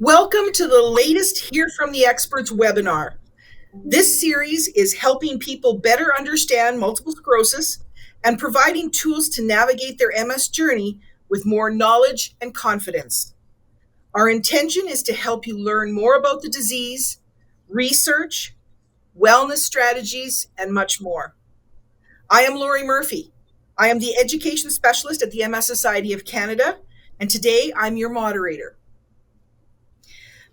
Welcome to the latest Hear from the Experts webinar. This series is helping people better understand multiple sclerosis and providing tools to navigate their MS journey with more knowledge and confidence. Our intention is to help you learn more about the disease, research, wellness strategies, and much more. I am Lori Murphy. I am the Education Specialist at the MS Society of Canada, and today I'm your moderator.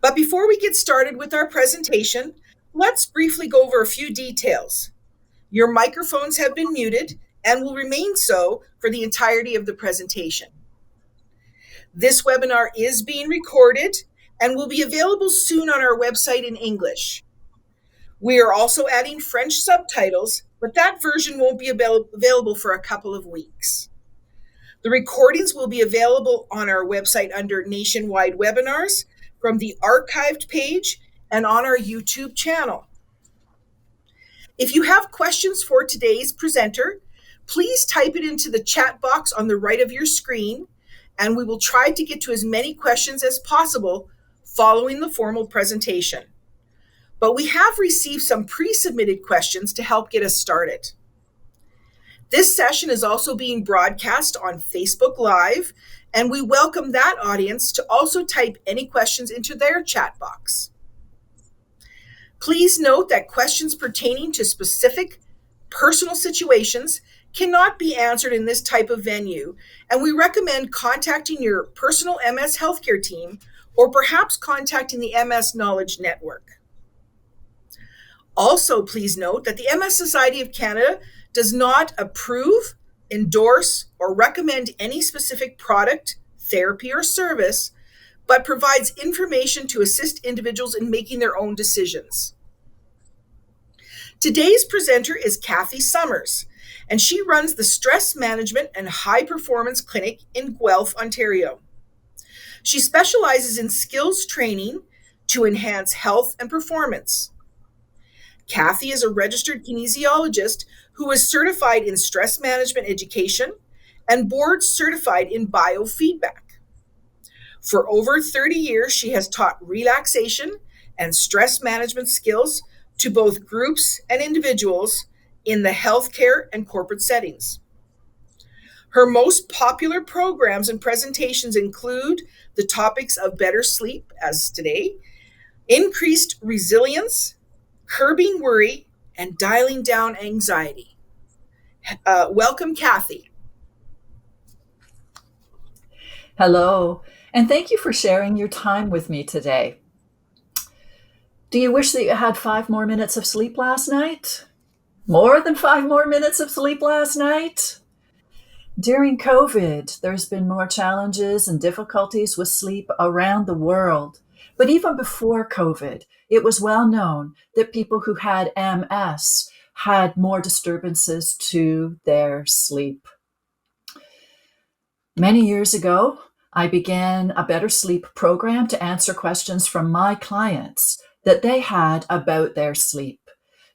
But before we get started with our presentation, let's briefly go over a few details. Your microphones have been muted and will remain so for the entirety of the presentation. This webinar is being recorded and will be available soon on our website in English. We are also adding French subtitles, but that version won't be available for a couple of weeks. The recordings will be available on our website under Nationwide Webinars, from the archived page, and on our YouTube channel. If you have questions for today's presenter, please type it into the chat box on the right of your screen, and we will try to get to as many questions as possible following the formal presentation. But we have received some pre-submitted questions to help get us started. This session is also being broadcast on Facebook Live, and we welcome that audience to also type any questions into their chat box. Please note that questions pertaining to specific personal situations cannot be answered in this type of venue, and we recommend contacting your personal MS healthcare team or perhaps contacting the MS Knowledge Network. Also, please note that the MS Society of Canada does not approve, endorse, or recommend any specific product, therapy, or service, but provides information to assist individuals in making their own decisions. Today's presenter is Kathy Summers, and she runs the Stress Management and High Performance Clinic in Guelph, Ontario. She specializes in skills training to enhance health and performance. Kathy is a registered kinesiologist who is certified in stress management education and board certified in biofeedback. For over 30 years, she has taught relaxation and stress management skills to both groups and individuals in the healthcare and corporate settings. Her most popular programs and presentations include the topics of better sleep, as today, increased resilience, curbing worry, and dialing down anxiety. Welcome, Kathy. Hello, and thank you for sharing your time with me today. Do you wish that you had 5 more minutes of sleep last night? More than 5 more minutes of sleep last night? During COVID, there's been more challenges and difficulties with sleep around the world. But even before COVID, it was well known that people who had MS had more disturbances to their sleep. Many years ago, I began a Better Sleep program to answer questions from my clients that they had about their sleep.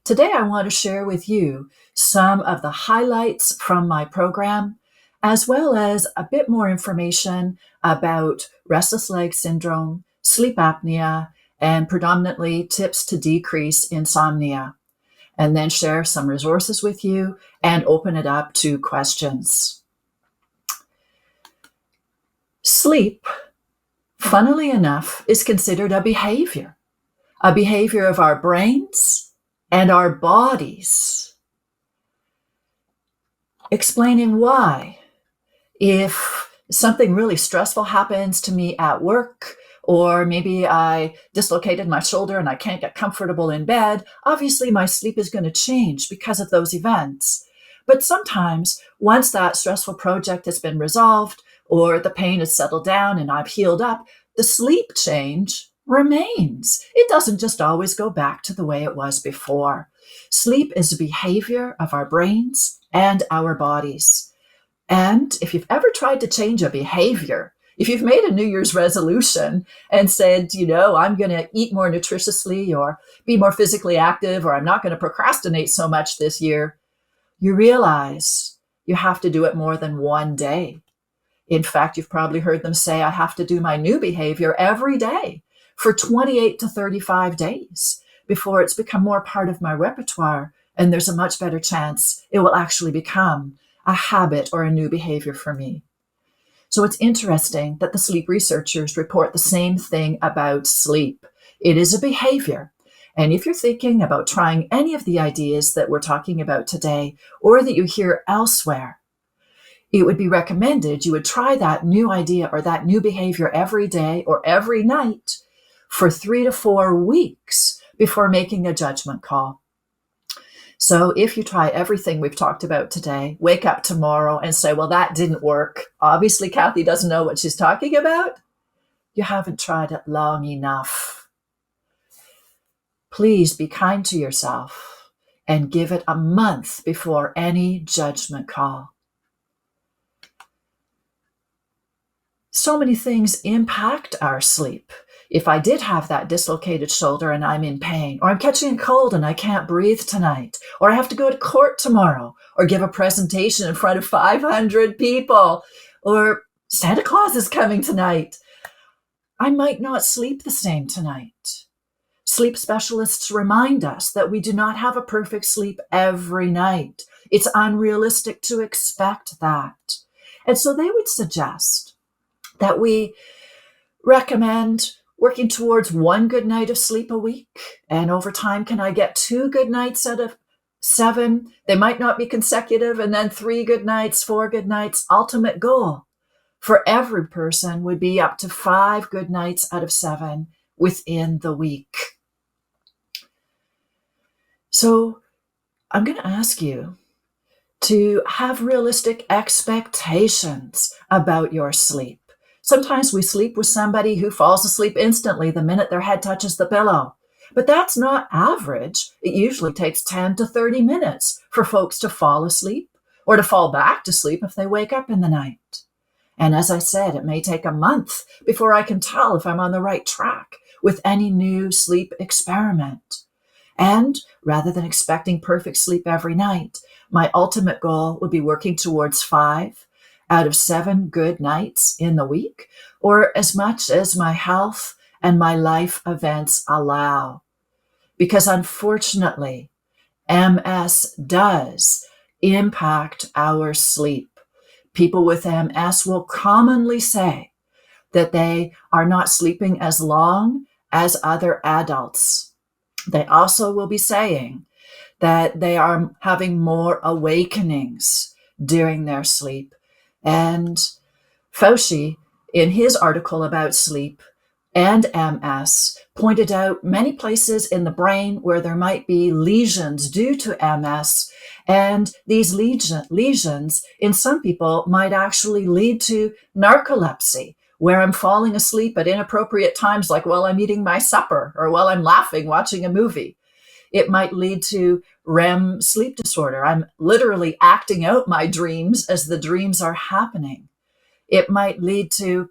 Today, I want to share with you some of the highlights from my program, as well as a bit more information about Restless Leg Syndrome, sleep apnea, and predominantly tips to decrease insomnia, and then share some resources with you and open it up to questions. Sleep, funnily enough, is considered a behavior of our brains and our bodies. Explaining why. If something really stressful happens to me at work, or maybe I dislocated my shoulder and I can't get comfortable in bed, obviously my sleep is going to change because of those events. But sometimes, once that stressful project has been resolved, or the pain has settled down and I've healed up, the sleep change remains. It doesn't just always go back to the way it was before. Sleep is a behavior of our brains and our bodies. And if you've ever tried to change a behavior, if you've made a New Year's resolution and said, I'm going to eat more nutritiously or be more physically active, or I'm not going to procrastinate so much this year, you realize you have to do it more than one day. In fact, you've probably heard them say, I have to do my new behavior every day, for 28 to 35 days before it's become more part of my repertoire. And there's a much better chance it will actually become a habit or a new behavior for me. So it's interesting that the sleep researchers report the same thing about sleep. It is a behavior. And if you're thinking about trying any of the ideas that we're talking about today, or that you hear elsewhere, it would be recommended you would try that new idea or that new behavior every day or every night for 3 to 4 weeks before making a judgment call. So if you try everything we've talked about today, wake up tomorrow and say, well, that didn't work. Obviously, Kathy doesn't know what she's talking about. You haven't tried it long enough. Please be kind to yourself and give it a month before any judgment call. So many things impact our sleep. If I did have that dislocated shoulder and I'm in pain, or I'm catching a cold and I can't breathe tonight, or I have to go to court tomorrow, or give a presentation in front of 500 people, or Santa Claus is coming tonight, I might not sleep the same tonight. Sleep specialists remind us that we do not have a perfect sleep every night. It's unrealistic to expect that. And so they would suggest that we recommend working towards 1 good night of sleep a week. And over time, can I get 2 good nights out of 7? They might not be consecutive. And then 3 good nights, 4 good nights. Ultimate goal for every person would be up to 5 good nights out of 7 within the week. So I'm going to ask you to have realistic expectations about your sleep. Sometimes we sleep with somebody who falls asleep instantly the minute their head touches the pillow. But that's not average. It usually takes 10 to 30 minutes for folks to fall asleep or to fall back to sleep if they wake up in the night. And as I said, it may take a month before I can tell if I'm on the right track with any new sleep experiment. And rather than expecting perfect sleep every night, my ultimate goal would be working towards 5 out of 7 good nights in the week, or as much as my health and my life events allow. Because unfortunately, MS does impact our sleep. People with MS will commonly say that they are not sleeping as long as other adults. They also will be saying that they are having more awakenings during their sleep. And Fauci, in his article about sleep and MS, pointed out many places in the brain where there might be lesions due to MS. And these lesions in some people might actually lead to narcolepsy, where I'm falling asleep at inappropriate times, like while I'm eating my supper or while I'm laughing, watching a movie. It might lead to REM sleep disorder. I'm literally acting out my dreams as the dreams are happening. It might lead to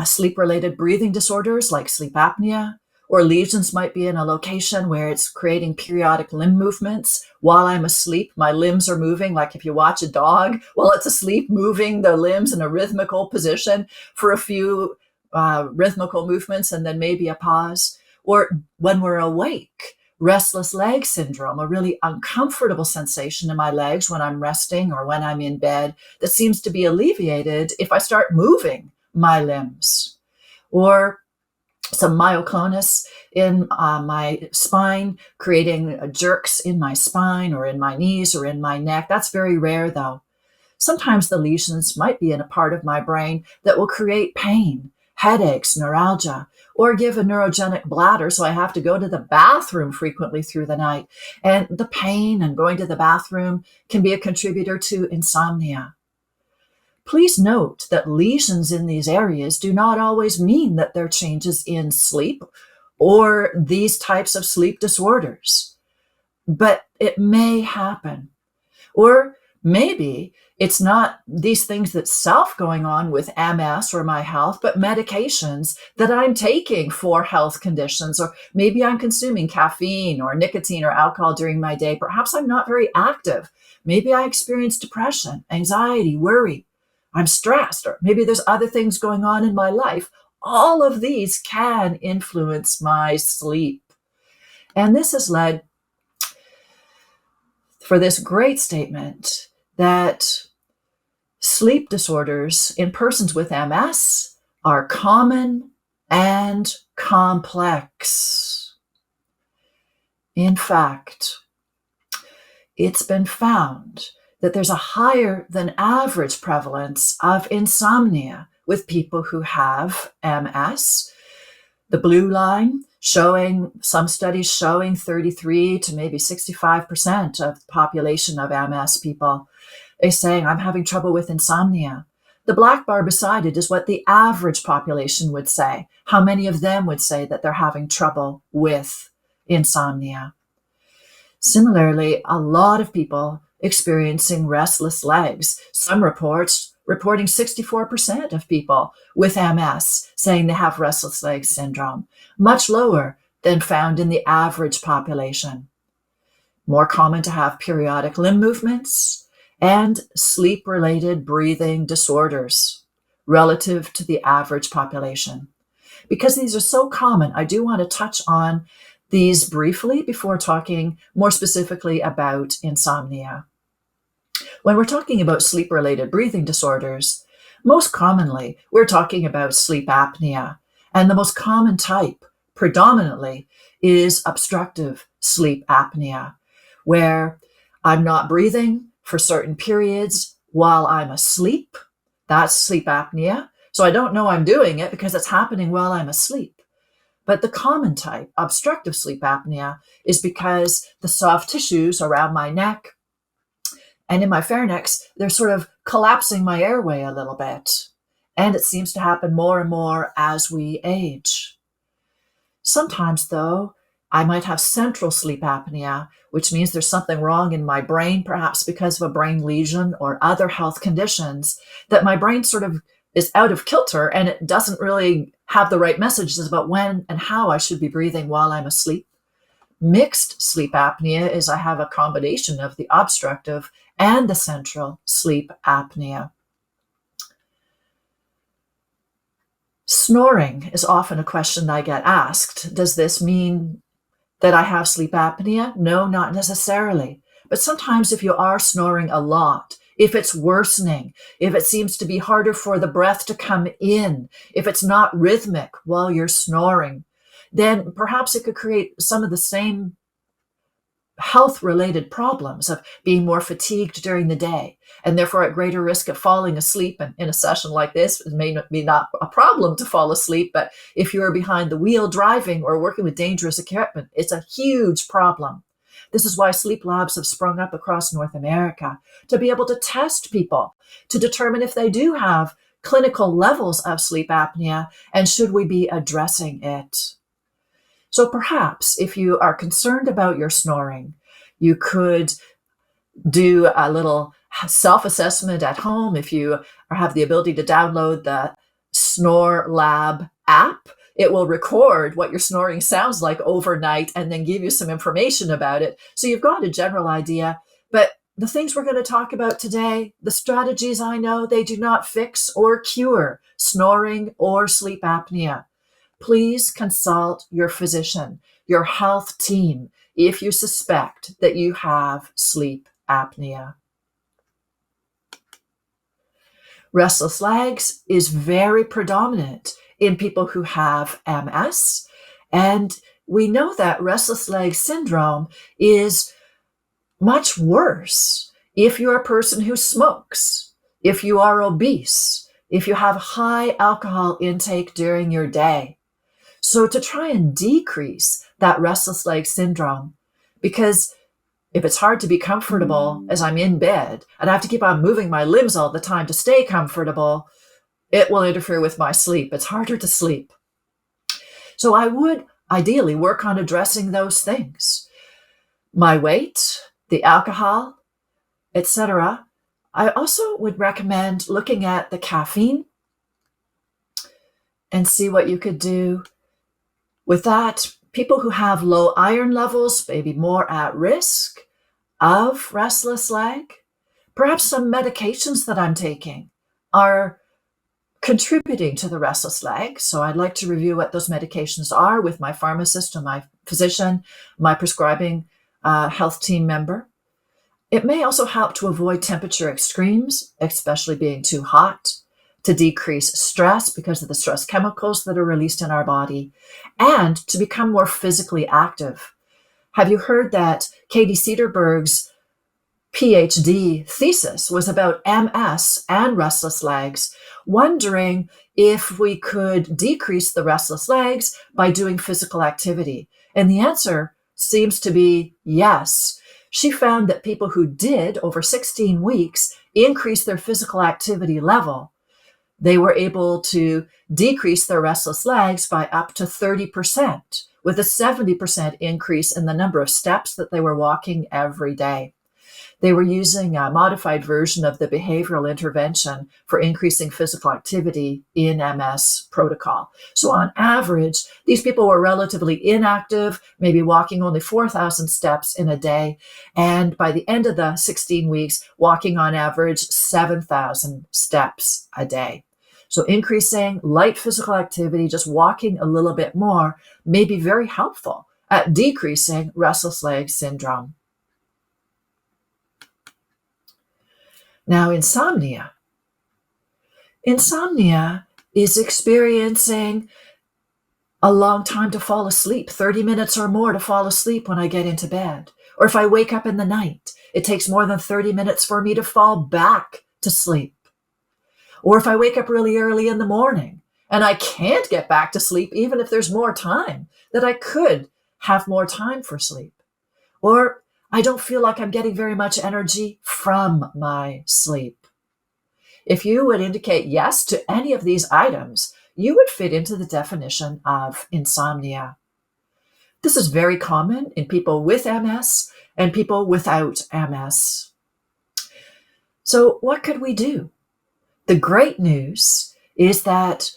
sleep-related breathing disorders like sleep apnea, or lesions might be in a location where it's creating periodic limb movements. While I'm asleep, my limbs are moving, like if you watch a dog while it's asleep, moving the limbs in a rhythmical position for a few rhythmical movements and then maybe a pause. Or when we're awake, Restless Leg Syndrome, a really uncomfortable sensation in my legs when I'm resting or when I'm in bed that seems to be alleviated if I start moving my limbs. Or some myoclonus in my spine, creating jerks in my spine or in my knees or in my neck. That's very rare though. Sometimes the lesions might be in a part of my brain that will create pain, headaches, neuralgia, or give a neurogenic bladder, so I have to go to the bathroom frequently through the night. And the pain and going to the bathroom can be a contributor to insomnia. Please note that lesions in these areas do not always mean that they're changes in sleep or these types of sleep disorders, but it may happen. Or maybe it's not these things thatself going on with MS or my health, but medications that I'm taking for health conditions. Or maybe I'm consuming caffeine or nicotine or alcohol during my day. Perhaps I'm not very active. Maybe I experience depression, anxiety, worry. I'm stressed, or maybe there's other things going on in my life. all of these can influence my sleep. And this has led for this great statement that sleep disorders in persons with MS are common and complex. In fact, it's been found that there's a higher than average prevalence of insomnia with people who have MS. The blue line showing, some studies showing 33 to maybe 65% of the population of MS people is saying, I'm having trouble with insomnia. The black bar beside it is what the average population would say. How many of them would say that they're having trouble with insomnia? Similarly, a lot of people experiencing restless legs. Some reports reporting 64% of people with MS saying they have restless leg syndrome, much lower than found in the average population. More common to have periodic limb movements and sleep-related breathing disorders relative to the average population. Because these are so common, I do want to touch on these briefly before talking more specifically about insomnia. When we're talking about sleep-related breathing disorders, most commonly we're talking about sleep apnea, and the most common type predominantly is obstructive sleep apnea, where I'm not breathing for certain periods while I'm asleep. That's sleep apnea. So I don't know I'm doing it because it's happening while I'm asleep. But the common type, obstructive sleep apnea, is because the soft tissues around my neck and in my pharynx, they're sort of collapsing my airway a little bit. And it seems to happen more and more as we age. Sometimes, though, I might have central sleep apnea, which means there's something wrong in my brain, perhaps because of a brain lesion or other health conditions, that my brain sort of is out of kilter and it doesn't really have the right messages about when and how I should be breathing while I'm asleep. Mixed sleep apnea is I have a combination of the obstructive and the central sleep apnea. Snoring is often a question I get asked. Does this mean that I have sleep apnea? No, not necessarily. But sometimes if you are snoring a lot, if it's worsening, if it seems to be harder for the breath to come in, if it's not rhythmic while you're snoring, then perhaps it could create some of the same health-related problems of being more fatigued during the day and therefore at greater risk of falling asleep. And in a session like this, it may not be not a problem to fall asleep, but if you're behind the wheel driving or working with dangerous equipment, it's a huge problem. This is why sleep labs have sprung up across North America to be able to test people to determine if they do have clinical levels of sleep apnea and should we be addressing it. So perhaps if you are concerned about your snoring, you could do a little self-assessment at home. If you have the ability to download the Snore Lab app, it will record what your snoring sounds like overnight and then give you some information about it. So you've got a general idea. But the things we're going to talk about today, the strategies I know, they do not fix or cure snoring or sleep apnea. Please consult your physician, your health team, if you suspect that you have sleep apnea. Restless legs is very predominant in people who have MS, and we know that restless leg syndrome is much worse if you're a person who smokes, if you are obese, if you have high alcohol intake during your day. So to try and decrease that restless leg syndrome, because if it's hard to be comfortable as I'm in bed and I have to keep on moving my limbs all the time to stay comfortable, it will interfere with my sleep. It's harder to sleep. So I would ideally work on addressing those things. My weight, the alcohol, etc. I also would recommend looking at the caffeine and see what you could do with that. People who have low iron levels may be more at risk of restless leg. Perhaps some medications that I'm taking are contributing to the restless leg. So I'd like to review what those medications are with my pharmacist or my physician, my prescribing health team member. It may also help to avoid temperature extremes, especially being too hot, to decrease stress because of the stress chemicals that are released in our body, and to become more physically active. Have you heard that Katie Cederberg's PhD thesis was about MS and restless legs, wondering if we could decrease the restless legs by doing physical activity? And the answer seems to be yes. She found that people who did over 16 weeks increase their physical activity level. They were able to decrease their restless legs by up to 30%, with a 70% increase in the number of steps that they were walking every day. They were using a modified version of the behavioral intervention for increasing physical activity in MS protocol. So on average, these people were relatively inactive, maybe walking only 4,000 steps in a day. And by the end of the 16 weeks, walking on average 7,000 steps a day. So increasing light physical activity, just walking a little bit more, may be very helpful at decreasing restless leg syndrome. Now, insomnia. Insomnia is experiencing a long time to fall asleep, 30 minutes or more to fall asleep when I get into bed. Or if I wake up in the night, it takes more than 30 minutes for me to fall back to sleep. Or if I wake up really early in the morning and I can't get back to sleep, even if there's more time, that I could have more time for sleep. Or I don't feel like I'm getting very much energy from my sleep. If you would indicate yes to any of these items, you would fit into the definition of insomnia. This is very common in people with MS and people without MS. So what could we do? The great news is that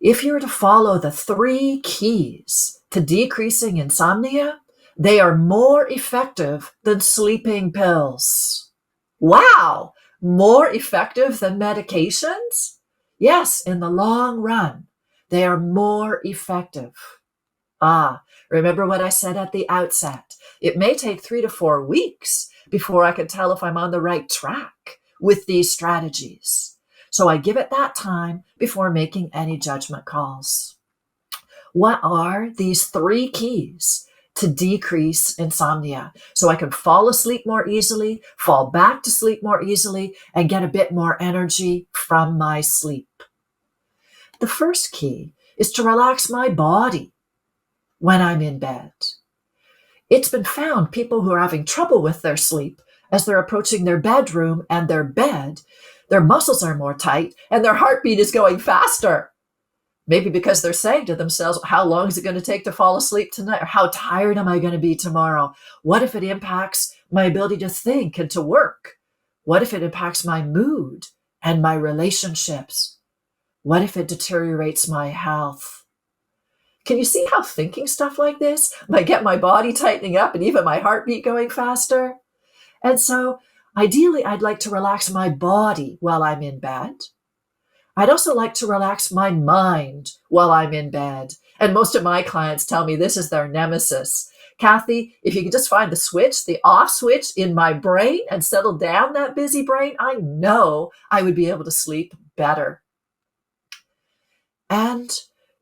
if you were to follow the 3 keys to decreasing insomnia, they are more effective than sleeping pills. Wow! More effective than medications? Yes, in the long run, they are more effective. Remember what I said at the outset. It may take 3 to 4 weeks before I can tell if I'm on the right track with these strategies. So I give it that time before making any judgment calls. What are these 3 keys to decrease insomnia so I can fall asleep more easily, fall back to sleep more easily, and get a bit more energy from my sleep? The first key is to relax my body when I'm in bed. It's been found people who are having trouble with their sleep as they're approaching their bedroom and their bed, their muscles are more tight and their heartbeat is going faster. Maybe because they're saying to themselves, how long is it going to take to fall asleep tonight? Or how tired am I going to be tomorrow? What if it impacts my ability to think and to work? What if it impacts my mood and my relationships? What if it deteriorates my health? Can you see how thinking stuff like this might get my body tightening up and even my heartbeat going faster? And so ideally, I'd like to relax my body while I'm in bed. I'd also like to relax my mind while I'm in bed. And most of my clients tell me this is their nemesis. Kathy, if you can just find the switch, the off switch in my brain and settle down that busy brain, I know I would be able to sleep better. And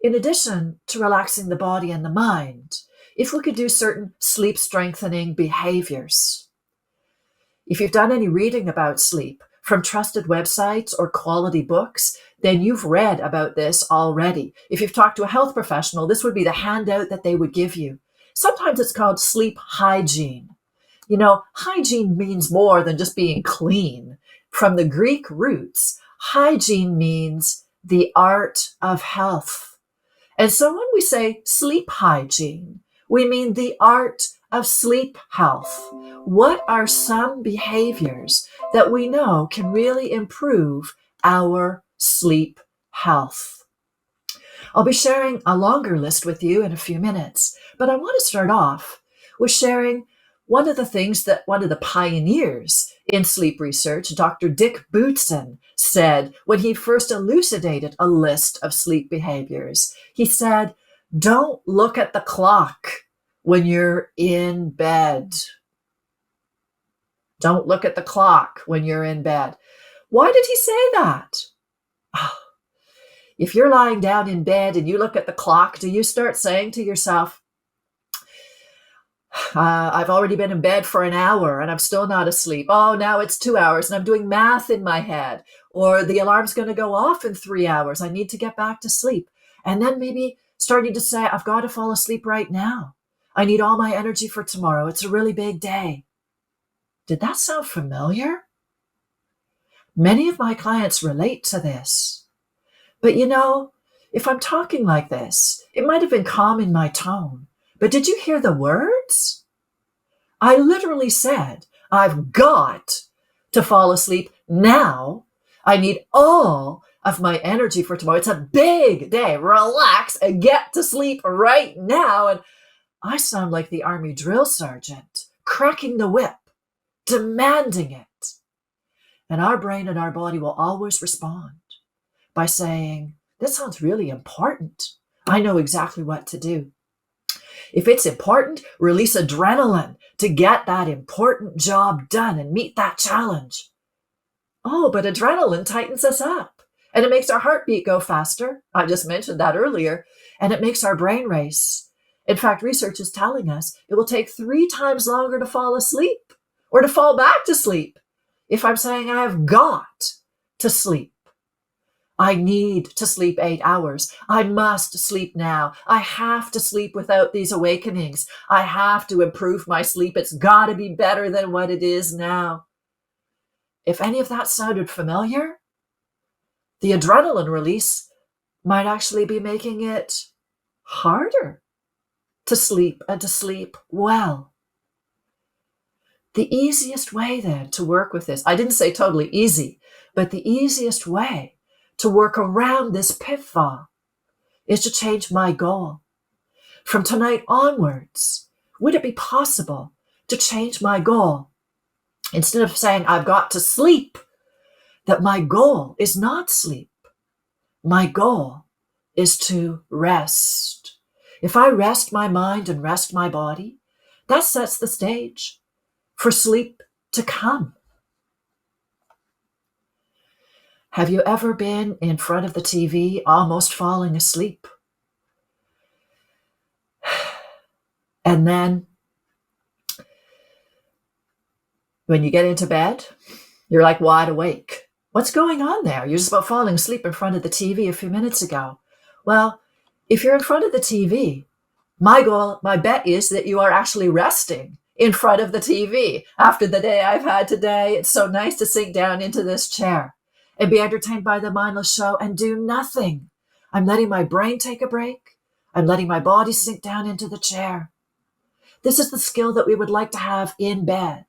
in addition to relaxing the body and the mind, if we could do certain sleep strengthening behaviors. If you've done any reading about sleep from trusted websites or quality books, then you've read about this already. If you've talked to a health professional, this would be the handout that they would give you. Sometimes it's called sleep hygiene. You know, hygiene means more than just being clean. From the Greek roots, hygiene means the art of health. And so when we say sleep hygiene, we mean the art of sleep health. What are some behaviors that we know can really improve our sleep health? I'll be sharing a longer list with you in a few minutes, but I want to start off with sharing One of the pioneers in sleep research, Dr. Dick Bootson, said when he first elucidated a list of sleep behaviors, he said, don't look at the clock when you're in bed. Don't look at the clock when you're in bed. Why did he say that? If you're lying down in bed and you look at the clock, do you start saying to yourself, I've already been in bed for an hour and I'm still not asleep. Oh, now it's 2 hours and I'm doing math in my head. Or the alarm's going to go off in 3 hours. I need to get back to sleep. And then maybe starting to say, I've got to fall asleep right now. I need all my energy for tomorrow. It's a really big day. Did that sound familiar? Many of my clients relate to this. But if I'm talking like this, it might have been calm in my tone. But did you hear the words? I literally said, I've got to fall asleep now. I need all of my energy for tomorrow. It's a big day. Relax and get to sleep right now. And I sound like the Army drill sergeant, cracking the whip, demanding it. And our brain and our body will always respond by saying, this sounds really important. I know exactly what to do. If it's important, release adrenaline to get that important job done and meet that challenge. Oh, but adrenaline tightens us up and it makes our heartbeat go faster. I just mentioned that earlier. And it makes our brain race. In fact, research is telling us it will take 3 times longer to fall asleep or to fall back to sleep if I'm saying I've got to sleep. I need to sleep 8 hours. I must sleep now. I have to sleep without these awakenings. I have to improve my sleep. It's got to be better than what it is now. If any of that sounded familiar, the adrenaline release might actually be making it harder to sleep and to sleep well. The easiest way then to work with this, I didn't say totally easy, but the easiest way to work around this pitfall is to change my goal. From tonight onwards, would it be possible to change my goal? Instead of saying I've got to sleep, that my goal is not sleep. My goal is to rest. If I rest my mind and rest my body, that sets the stage for sleep to come. Have you ever been in front of the TV almost falling asleep? And then when you get into bed, you're like wide awake. What's going on there? You're just about falling asleep in front of the TV a few minutes ago. Well, if you're in front of the TV, my bet is that you are actually resting in front of the TV. After the day I've had today, it's so nice to sink down into this chair and be entertained by the mindless show and do nothing. I'm letting my brain take a break. I'm letting my body sink down into the chair. This is the skill that we would like to have in bed.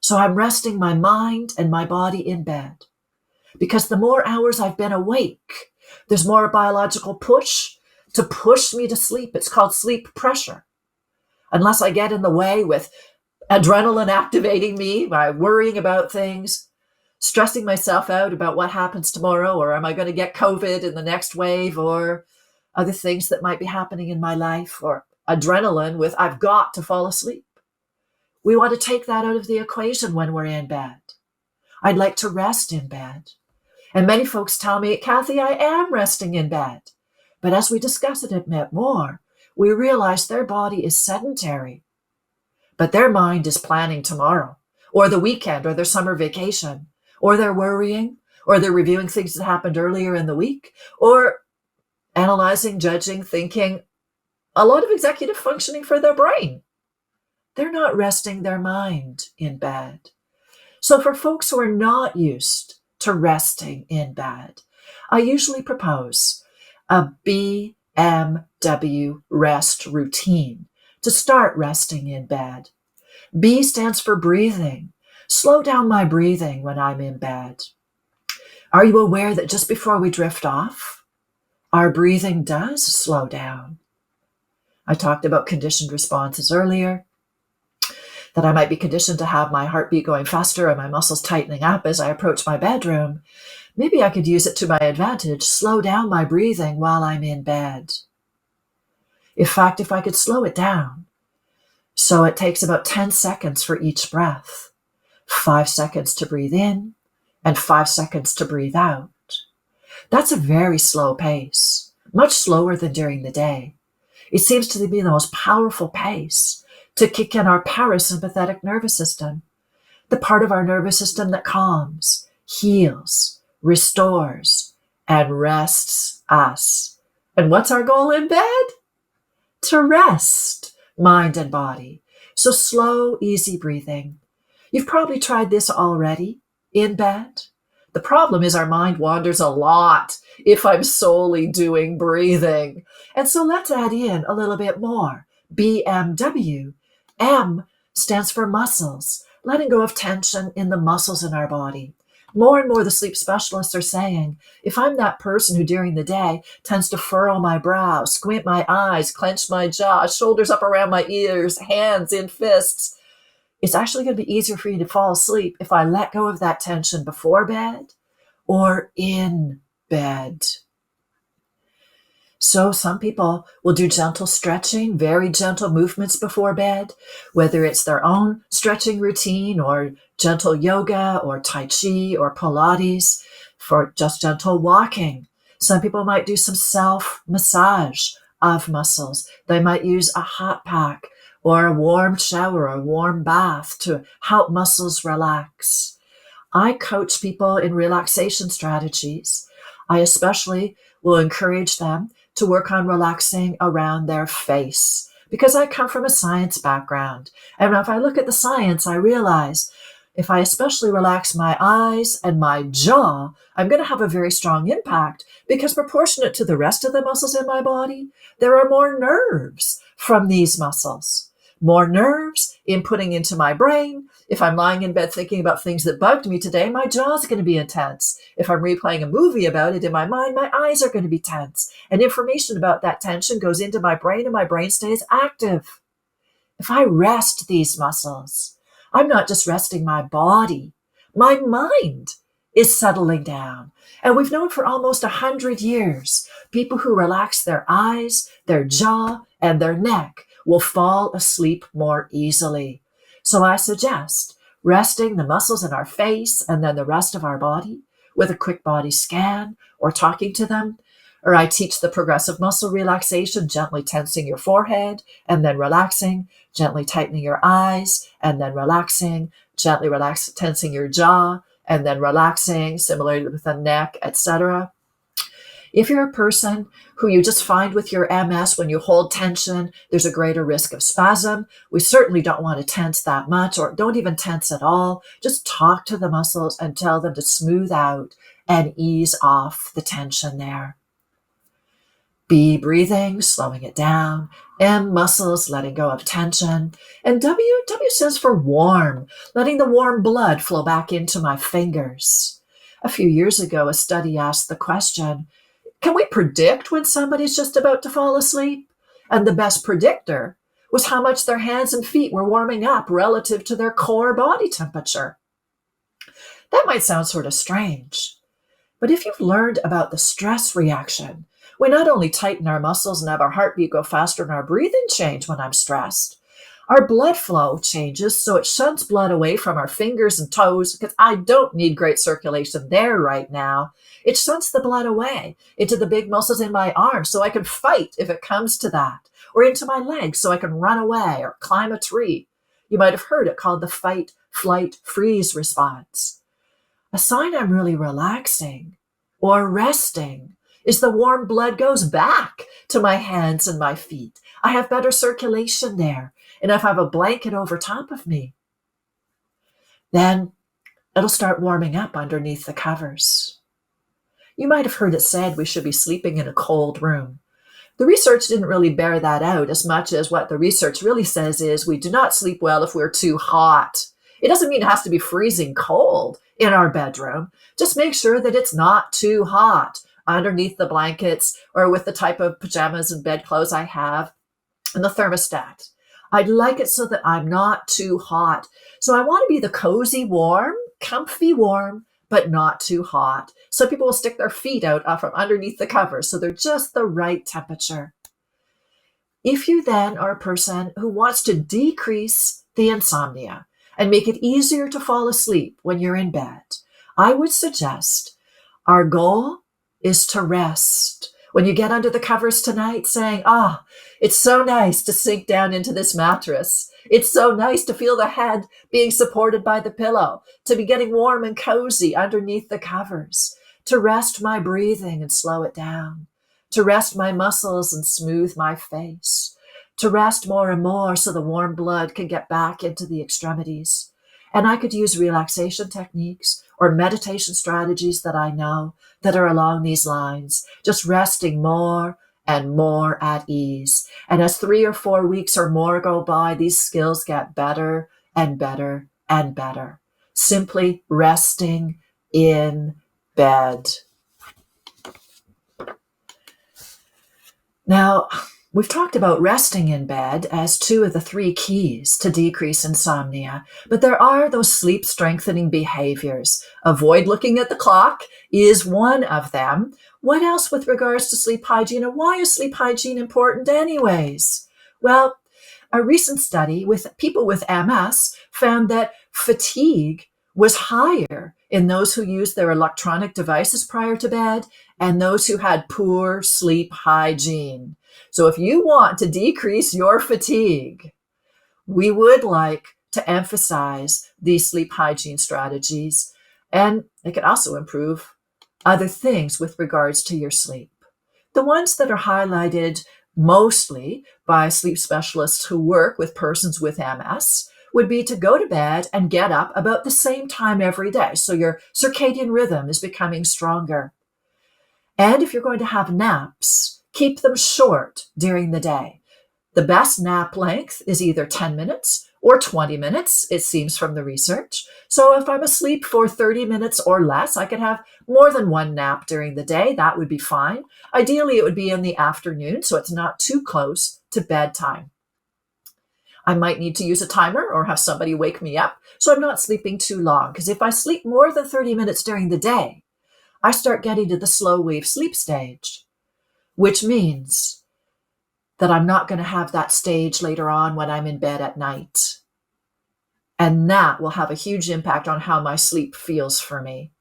So I'm resting my mind and my body in bed. Because the more hours I've been awake, there's more biological push to push me to sleep. It's called sleep pressure. Unless I get in the way with adrenaline activating me by worrying about things, stressing myself out about what happens tomorrow, or am I going to get COVID in the next wave, or other things that might be happening in my life, or adrenaline with I've got to fall asleep. We want to take that out of the equation when we're in bed. I'd like to rest in bed. And many folks tell me, Kathy, I am resting in bed. But as we discuss it a bit more, we realize their body is sedentary, but their mind is planning tomorrow, or the weekend, or their summer vacation, or they're worrying, or they're reviewing things that happened earlier in the week, or analyzing, judging, thinking, a lot of executive functioning for their brain. They're not resting their mind in bed. So for folks who are not used to resting in bed, I usually propose a BMW rest routine to start resting in bed. B stands for breathing. Slow down my breathing when I'm in bed. Are you aware that just before we drift off, our breathing does slow down? I talked about conditioned responses earlier. that I might be conditioned to have my heartbeat going faster and my muscles tightening up as I approach my bedroom, maybe I could use it to my advantage, slow down my breathing while I'm in bed. In fact, if I could slow it down, so it takes about 10 seconds for each breath, 5 seconds to breathe in and 5 seconds to breathe out. That's a very slow pace, much slower than during the day. It seems to be the most powerful pace to kick in our parasympathetic nervous system, the part of our nervous system that calms, heals, restores, and rests us. And what's our goal in bed? To rest mind and body. So slow, easy breathing. You've probably tried this already in bed. The problem is our mind wanders a lot if I'm solely doing breathing. And so let's add in a little bit more. BMW. M stands for muscles, letting go of tension in the muscles in our body. More and more, the sleep specialists are saying, if I'm that person who during the day tends to furrow my brow, squint my eyes, clench my jaw, shoulders up around my ears, hands in fists, it's actually going to be easier for you to fall asleep if I let go of that tension before bed or in bed. So some people will do gentle stretching, very gentle movements before bed, whether it's their own stretching routine or gentle yoga or Tai Chi or Pilates for just gentle walking. Some people might do some self-massage of muscles. They might use a hot pack or a warm shower or a warm bath to help muscles relax. I coach people in relaxation strategies. I especially will encourage them to work on relaxing around their face because I come from a science background. And if I look at the science, I realize if I especially relax my eyes and my jaw, I'm going to have a very strong impact because proportionate to the rest of the muscles in my body, there are more nerves from these muscles. More nerves inputting into my brain. If I'm lying in bed thinking about things that bugged me today, my jaw's going to be intense. If I'm replaying a movie about it in my mind, my eyes are going to be tense. And information about that tension goes into my brain and my brain stays active. If I rest these muscles, I'm not just resting my body, my mind is settling down. And we've known for almost 100 years, people who relax their eyes, their jaw, and their neck will fall asleep more easily. So I suggest resting the muscles in our face and then the rest of our body with a quick body scan or talking to them. Or I teach the progressive muscle relaxation, gently tensing your forehead and then relaxing, gently tightening your eyes and then relaxing, gently tensing your jaw and then relaxing, similarly with the neck, etc. If you're a person who you just find with your MS, when you hold tension, there's a greater risk of spasm. We certainly don't want to tense that much or don't even tense at all. Just talk to the muscles and tell them to smooth out and ease off the tension there. B, breathing, slowing it down. M, muscles, letting go of tension. And W stands for warm, letting the warm blood flow back into my fingers. A few years ago, a study asked the question, can we predict when somebody's just about to fall asleep? And the best predictor was how much their hands and feet were warming up relative to their core body temperature. That might sound sort of strange, but if you've learned about the stress reaction, we not only tighten our muscles and have our heartbeat go faster and our breathing change when I'm stressed, our blood flow changes, so it shunts blood away from our fingers and toes because I don't need great circulation there right now. It shunts the blood away into the big muscles in my arms so I can fight if it comes to that, or into my legs so I can run away or climb a tree. You might have heard it called the fight, flight, freeze response. A sign I'm really relaxing or resting is the warm blood goes back to my hands and my feet. I have better circulation there. And if I have a blanket over top of me, then it'll start warming up underneath the covers. You might have heard it said we should be sleeping in a cold room. The research didn't really bear that out as much as what the research really says is we do not sleep well if we're too hot. It doesn't mean it has to be freezing cold in our bedroom. Just make sure that it's not too hot underneath the blankets or with the type of pajamas and bedclothes I have and the thermostat. I'd like it so that I'm not too hot. So I want to be the cozy warm, comfy warm, but not too hot. So people will stick their feet out from underneath the covers, so they're just the right temperature. If you then are a person who wants to decrease the insomnia and make it easier to fall asleep when you're in bed, I would suggest our goal is to rest. When you get under the covers tonight saying, it's so nice to sink down into this mattress. It's so nice to feel the head being supported by the pillow, to be getting warm and cozy underneath the covers, to rest my breathing and slow it down, to rest my muscles and smooth my face, to rest more and more so the warm blood can get back into the extremities. And I could use relaxation techniques or meditation strategies that I know that are along these lines, just resting more and more at ease. And as 3 or 4 weeks or more go by, these skills get better and better and better. Simply resting in bed. Now, we've talked about resting in bed as 2 of the 3 keys to decrease insomnia, but there are those sleep strengthening behaviors. Avoid looking at the clock is one of them. What else with regards to sleep hygiene, and why is sleep hygiene important anyways? Well, a recent study with people with MS found that fatigue was higher in those who used their electronic devices prior to bed and those who had poor sleep hygiene. So if you want to decrease your fatigue, we would like to emphasize these sleep hygiene strategies, and it can also improve other things with regards to your sleep. The ones that are highlighted mostly by sleep specialists who work with persons with MS would be to go to bed and get up about the same time every day. So your circadian rhythm is becoming stronger. And if you're going to have naps, keep them short during the day. The best nap length is either 10 minutes or 20 minutes, it seems from the research. So if I'm asleep for 30 minutes or less, I could have more than one nap during the day. That would be fine. Ideally, it would be in the afternoon, so it's not too close to bedtime. I might need to use a timer or have somebody wake me up so I'm not sleeping too long, because if I sleep more than 30 minutes during the day, I start getting to the slow wave sleep stage, which means that I'm not going to have that stage later on when I'm in bed at night. And that will have a huge impact on how my sleep feels for me.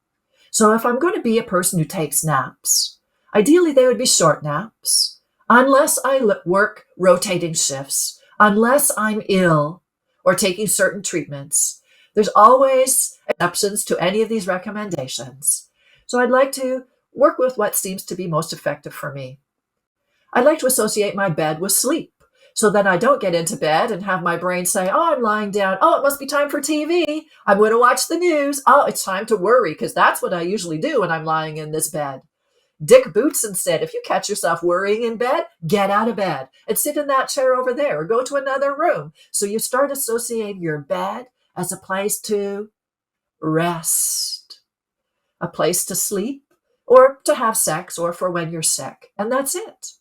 So if I'm going to be a person who takes naps, ideally they would be short naps, unless I work rotating shifts, unless I'm ill or taking certain treatments. There's always exceptions to any of these recommendations. So I'd like to work with what seems to be most effective for me. I'd like to associate my bed with sleep so that I don't get into bed and have my brain say, I'm lying down. It must be time for TV. I'm going to watch the news. It's time to worry, because that's what I usually do when I'm lying in this bed. Dick Bootson said, if you catch yourself worrying in bed, get out of bed and sit in that chair over there or go to another room. So you start associating your bed as a place to rest, a place to sleep, or to have sex, or for when you're sick. And that's it.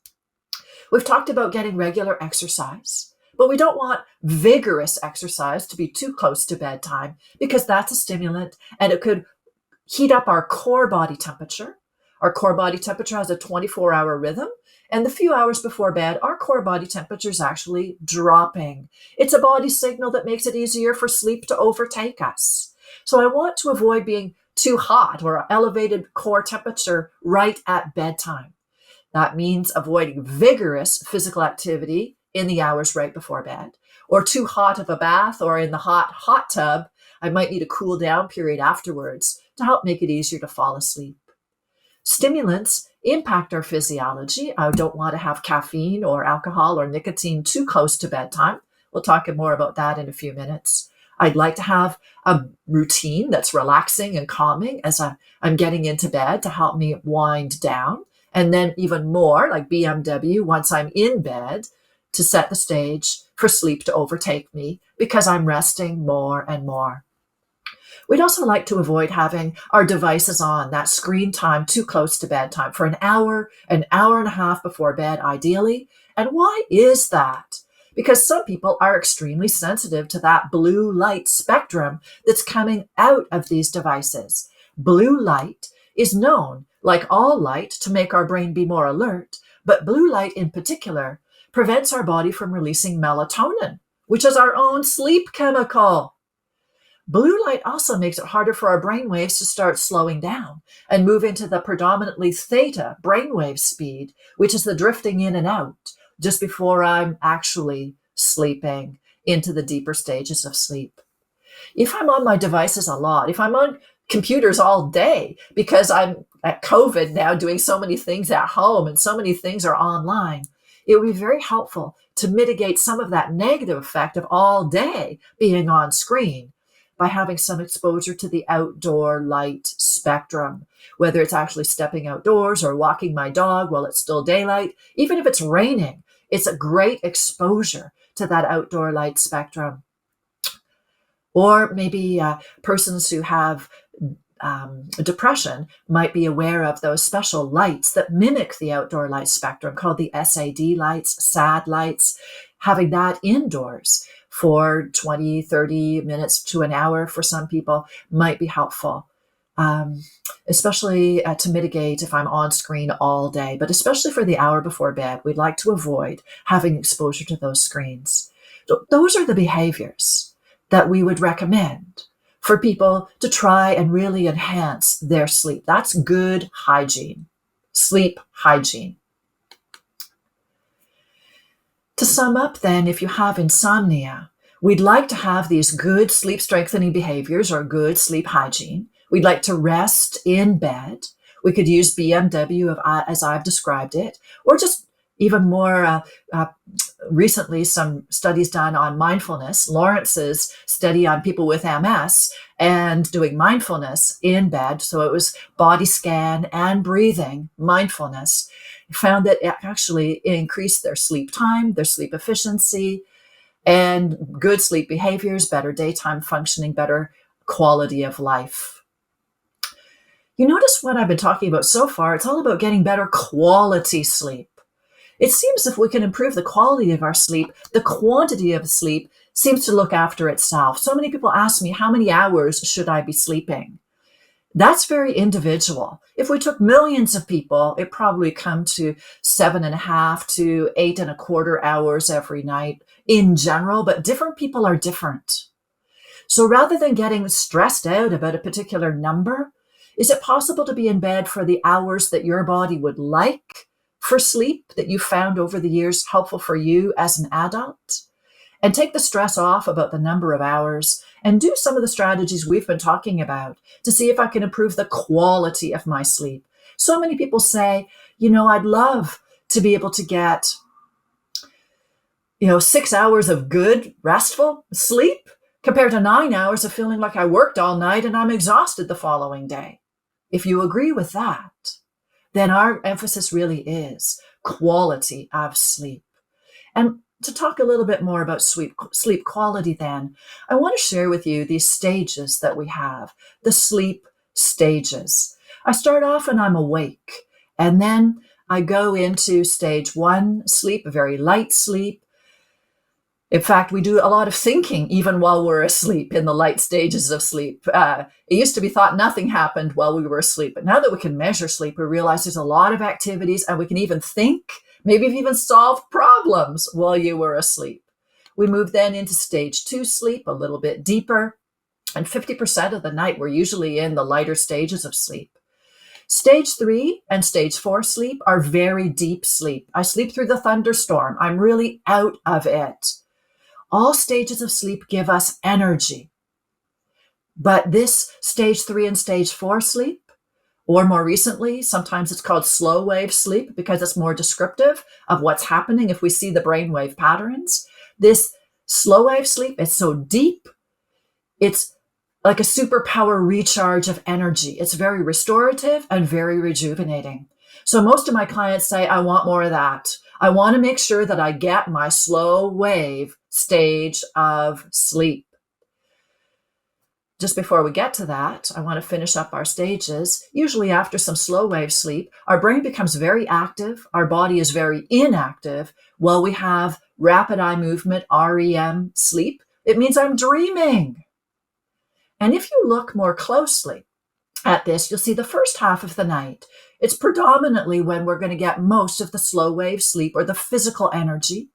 We've talked about getting regular exercise, but we don't want vigorous exercise to be too close to bedtime, because that's a stimulant and it could heat up our core body temperature. Our core body temperature has a 24-hour rhythm, and the few hours before bed, our core body temperature is actually dropping. It's a body signal that makes it easier for sleep to overtake us. So I want to avoid being too hot or elevated core temperature right at bedtime. That means avoiding vigorous physical activity in the hours right before bed, or too hot of a bath, or in the hot tub. I might need a cool down period afterwards to help make it easier to fall asleep. Stimulants impact our physiology. I don't want to have caffeine or alcohol or nicotine too close to bedtime. We'll talk more about that in a few minutes. I'd like to have a routine that's relaxing and calming as I'm getting into bed to help me wind down. And then even more, like BMW, once I'm in bed, to set the stage for sleep to overtake me because I'm resting more and more. We'd also like to avoid having our devices on, that screen time too close to bedtime, for an hour and a half before bed, ideally. And why is that? because some people are extremely sensitive to that blue light spectrum that's coming out of these devices. Blue light is known, like all light, to make our brain be more alert, but blue light in particular prevents our body from releasing melatonin, which is our own sleep chemical. Blue light also makes it harder for our brain waves to start slowing down and move into the predominantly theta brainwave speed, which is the drifting in and out just before I'm actually sleeping into the deeper stages of sleep. If I'm on my devices a lot, if I'm on computers all day because I'm at COVID now doing so many things at home and so many things are online, it would be very helpful to mitigate some of that negative effect of all day being on screen by having some exposure to the outdoor light spectrum, whether it's actually stepping outdoors or walking my dog while it's still daylight. Even if it's raining, it's a great exposure to that outdoor light spectrum. Or maybe persons who have depression might be aware of those special lights that mimic the outdoor light spectrum called the SAD lights, SAD lights. Having that indoors for 20, 30 minutes to an hour for some people might be helpful, especially to mitigate if I'm on screen all day, but especially for the hour before bed, we'd like to avoid having exposure to those screens. So those are the behaviors that we would recommend for people to try and really enhance their sleep. That's good hygiene, sleep hygiene. To sum up then, if you have insomnia, we'd like to have these good sleep strengthening behaviors or good sleep hygiene. We'd like to rest in bed. We could use BMW as I've described it, or just even more recently, some studies done on mindfulness. Lawrence's study on people with MS and doing mindfulness in bed. So it was body scan and breathing mindfulness. Found that it actually increased their sleep time, their sleep efficiency, and good sleep behaviors, better daytime functioning, better quality of life. You notice what I've been talking about so far, it's all about getting better quality sleep. It seems if we can improve the quality of our sleep, the quantity of sleep seems to look after itself. So many people ask me, how many hours should I be sleeping? That's very individual. If we took millions of people, it probably come to 7.5 to 8.25 hours every night in general, but different people are different. So rather than getting stressed out about a particular number, is it possible to be in bed for the hours that your body would like for sleep, that you found over the years helpful for you as an adult? And take the stress off about the number of hours and do some of the strategies we've been talking about to see if I can improve the quality of my sleep. So many people say, I'd love to be able to get, 6 hours of good, restful sleep compared to 9 hours of feeling like I worked all night and I'm exhausted the following day. If you agree with that, then our emphasis really is quality of sleep. And to talk a little bit more about sleep quality then, I want to share with you these stages that we have, the sleep stages. I start off and I'm awake, and then I go into stage 1 sleep, a very light sleep. In fact, we do a lot of thinking even while we're asleep in the light stages of sleep. It used to be thought nothing happened while we were asleep, but now that we can measure sleep, we realize there's a lot of activities and we can even think. Maybe you've even solved problems while you were asleep. We move then into stage 2 sleep, a little bit deeper, and 50% of the night we're usually in the lighter stages of sleep. Stage 3 and stage 4 sleep are very deep sleep. I sleep through the thunderstorm. I'm really out of it. All stages of sleep give us energy. But this stage 3 and stage 4 sleep, or more recently, sometimes it's called slow wave sleep because it's more descriptive of what's happening if we see the brainwave patterns. This slow wave sleep is so deep, it's like a superpower recharge of energy. It's very restorative and very rejuvenating. So most of my clients say, I want more of that. I want to make sure that I get my slow wave stage of sleep. Just before we get to that, I want to finish up our stages. Usually after some slow wave sleep, our brain becomes very active. Our body is very inactive while we have rapid eye movement, REM, sleep, it means I'm dreaming. And if you look more closely at this, you'll see the first half of the night. It's predominantly when we're going to get most of the slow wave sleep or the physical energy.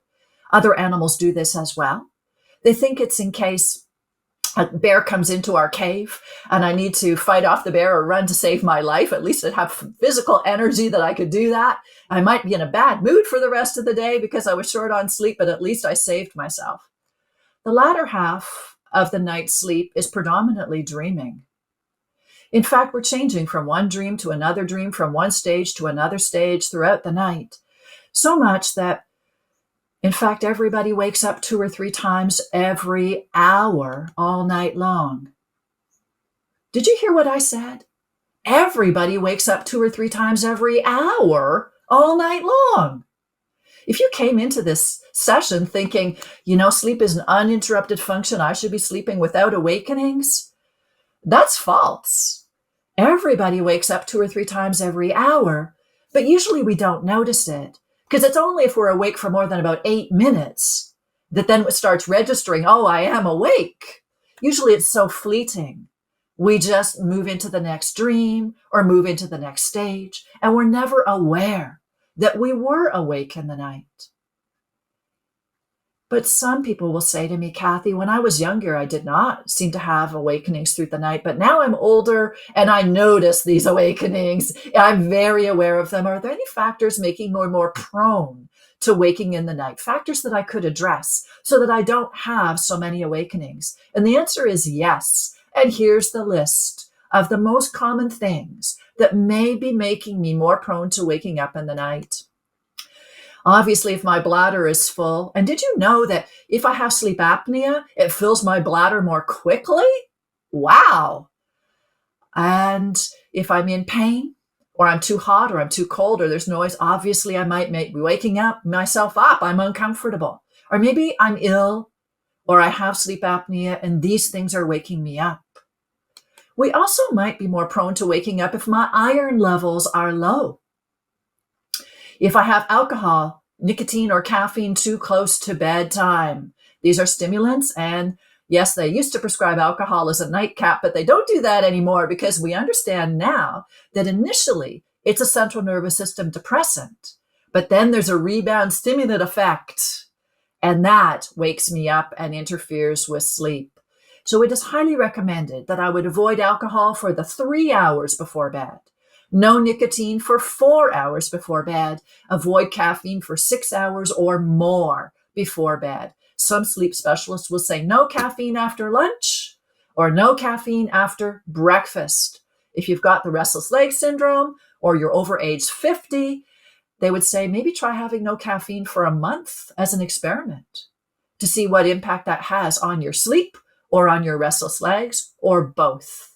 Other animals do this as well. They think it's in case a bear comes into our cave and I need to fight off the bear or run to save my life. At least I'd have physical energy that I could do that. I might be in a bad mood for the rest of the day because I was short on sleep, but at least I saved myself. The latter half of the night's sleep is predominantly dreaming. In fact, we're changing from one dream to another dream, from one stage to another stage throughout the night. So much that, in fact, everybody wakes up 2 or 3 times every hour all night long. Did you hear what I said? Everybody wakes up 2 or 3 times every hour all night long. If you came into this session thinking, sleep is an uninterrupted function, I should be sleeping without awakenings, that's false. Everybody wakes up 2 or 3 times every hour, but usually we don't notice it because it's only if we're awake for more than about 8 minutes that then it starts registering, oh, I am awake. Usually it's so fleeting. We just move into the next dream or move into the next stage, and we're never aware that we were awake in the night. But some people will say to me, Kathy, when I was younger, I did not seem to have awakenings through the night, but now I'm older and I notice these awakenings. I'm very aware of them. Are there any factors making me more prone to waking in the night? Factors that I could address so that I don't have so many awakenings? And the answer is yes. And here's the list of the most common things that may be making me more prone to waking up in the night. Obviously, if my bladder is full, and did you know that if I have sleep apnea, it fills my bladder more quickly? Wow. And if I'm in pain, or I'm too hot, or I'm too cold, or there's noise, obviously I might be waking myself up. I'm uncomfortable. Or maybe I'm ill, or I have sleep apnea, and these things are waking me up. We also might be more prone to waking up if my iron levels are low. If I have alcohol, nicotine, or caffeine too close to bedtime. These are stimulants, and yes, they used to prescribe alcohol as a nightcap, but they don't do that anymore because we understand now that initially it's a central nervous system depressant, but then there's a rebound stimulant effect, and that wakes me up and interferes with sleep. So it is highly recommended that I would avoid alcohol for the 3 hours before bed. No nicotine for 4 hours before bed. Avoid caffeine for 6 hours or more before bed. Some sleep specialists will say no caffeine after lunch or no caffeine after breakfast. If you've got the Restless Leg Syndrome or you're over age 50, they would say maybe try having no caffeine for a month as an experiment to see what impact that has on your sleep or on your restless legs or both.